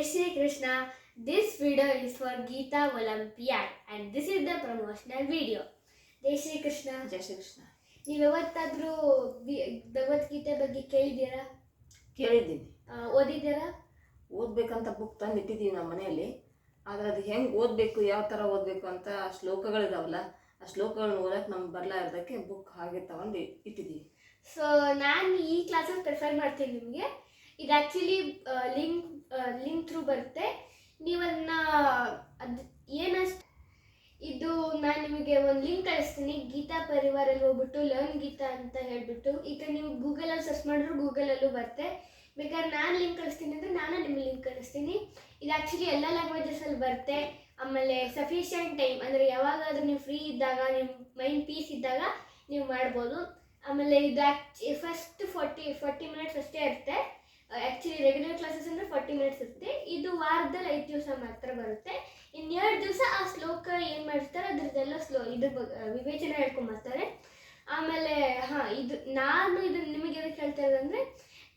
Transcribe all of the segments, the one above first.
Jai Shri Krishna. This video is for Geeta Olympiad and this is the promotional video. Jai Shri Krishna. ಜೈ ಶ್ರೀ ಕೃಷ್ಣ. ನೀವು ಯಾವತ್ತಾದ್ರೂ ಭಗವದ್ಗೀತೆ ಬಗ್ಗೆ ಕೇಳಿದ್ದೀರಾ? ಕೇಳಿದ್ದೀನಿ. ಓದಿದ್ದೀರಾ? ಓದ್ಬೇಕಂತ book ತಂದು ಇಟ್ಟಿದ್ದೀವಿ ನಮ್ಮ ಮನೆಯಲ್ಲಿ. ಆದರೆ ಅದು ಹೆಂಗೆ ಓದಬೇಕು, ಯಾವ ಥರ ಓದಬೇಕು ಅಂತ ಶ್ಲೋಕಗಳಿದಾವಲ್ಲ, ಆ ಶ್ಲೋಕಗಳನ್ನ ಓದಕ್ಕೆ ನಮ್ಗೆ ಬರಲ್ಲ ಇರೋದಕ್ಕೆ ಬುಕ್ ಹಾಗೆ ತಗೊಂಡು ಇಟ್ಟಿದ್ದೀವಿ. ಸೊ ನಾನು ಈ ಕ್ಲಾಸಸ್ ಪ್ರಿಫರ್ ಮಾಡ್ತೀನಿ ನಿಮಗೆ. ಇದು ಆ್ಯಕ್ಚುಲಿ ಲಿಂಕ್ ಥ್ರೂ ಬರುತ್ತೆ. ನೀವನ್ನ ಅದು ಏನಷ್ಟು ಇದು ನಾನು ನಿಮಗೆ ಒಂದು ಲಿಂಕ್ ಕಳಿಸ್ತೀನಿ. ಗೀತಾ ಪರಿವಾರಲ್ಲಿ ಹೋಗ್ಬಿಟ್ಟು ಲರ್ನ್ ಗೀತಾ ಅಂತ ಹೇಳ್ಬಿಟ್ಟು, ಈಗ ನೀವು ಗೂಗಲಲ್ಲಿ ಸರ್ಚ್ ಮಾಡಿದ್ರು ಗೂಗಲಲ್ಲೂ ಬರುತ್ತೆ. ಬೇಕಾದ್ರೆ ನಾನು ಲಿಂಕ್ ಕಳಿಸ್ತೀನಿ ಅಂದರೆ ನಾನು ನಿಮಗೆ ಲಿಂಕ್ ಕಳಿಸ್ತೀನಿ. ಇದು ಆ್ಯಕ್ಚುಲಿ ಎಲ್ಲ ಲ್ಯಾಂಗ್ವೇಜಸಲ್ಲಿ ಬರುತ್ತೆ. ಆಮೇಲೆ ಸಫಿಷಿಯೆಂಟ್ ಟೈಮ್ ಅಂದರೆ ಯಾವಾಗಾದ್ರೂ ನೀವು ಫ್ರೀ ಇದ್ದಾಗ, ನಿಮ್ಮ ಮೈಂಡ್ ಪೀಸ್ ಇದ್ದಾಗ ನೀವು ಮಾಡ್ಬೋದು. ಆಮೇಲೆ ಇದು ಫಸ್ಟ್ 40 ಮಿನಿಟ್ಸ್ ಅಷ್ಟೇ ಇರುತ್ತೆ. ಆ್ಯಕ್ಚುಲಿ ರೆಗ್ಯುಲರ್ ಕ್ಲಾಸಸ್ ಅಂದರೆ 40 ಮಿನಿಟ್ಸ್ ಇರುತ್ತೆ. ಇದು ವಾರದಲ್ಲಿ 5 ದಿವಸ ಮಾತ್ರ ಬರುತ್ತೆ. ಇನ್ನು 2 ದಿವಸ ಆ ಶ್ಲೋಕ ಏನು ಮಾಡ್ತಾರೆ ಅದ್ರದ್ದೆಲ್ಲ ವಿವೇಚನೆ ಹೇಳ್ಕೊಂಬರ್ತಾರೆ. ಆಮೇಲೆ ನಾನು ಇದನ್ನು ನಿಮಗೆ ಎದಕ್ಕೆ ಹೇಳ್ತಾ ಇರೋದಂದರೆ,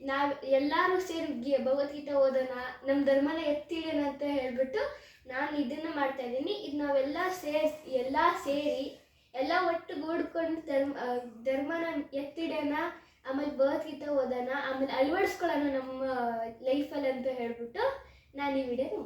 ನಾವು ಎಲ್ಲರೂ ಸೇರಿ ಭಗವದ್ಗೀತಾ ಓದೋಣ, ನಮ್ಮ ಧರ್ಮನ ಎತ್ತಿಡೋಣ ಅಂತ ಹೇಳ್ಬಿಟ್ಟು ನಾನು ಇದನ್ನು ಮಾಡ್ತಾ ಇದ್ದೀನಿ. ಇದು ನಾವೆಲ್ಲ ಸೇರಿ ಎಲ್ಲ ಒಟ್ಟುಗೂಡ್ಕೊಂಡು ಧರ್ಮನ ಎತ್ತಿಡೋಣ, ಆಮೇಲೆ ಭಗವದ್ಗೀತಾ ಓದೋಣ, ಆಮೇಲೆ ಅಳವಡಿಸ್ಕೊಳ್ಳೋಣ ನಮ್ಮ ಲೈಫಲ್ಲಿ ಅಂತ ಹೇಳ್ಬಿಟ್ಟು ನಾನು ಈ ವಿಡಿಯೋ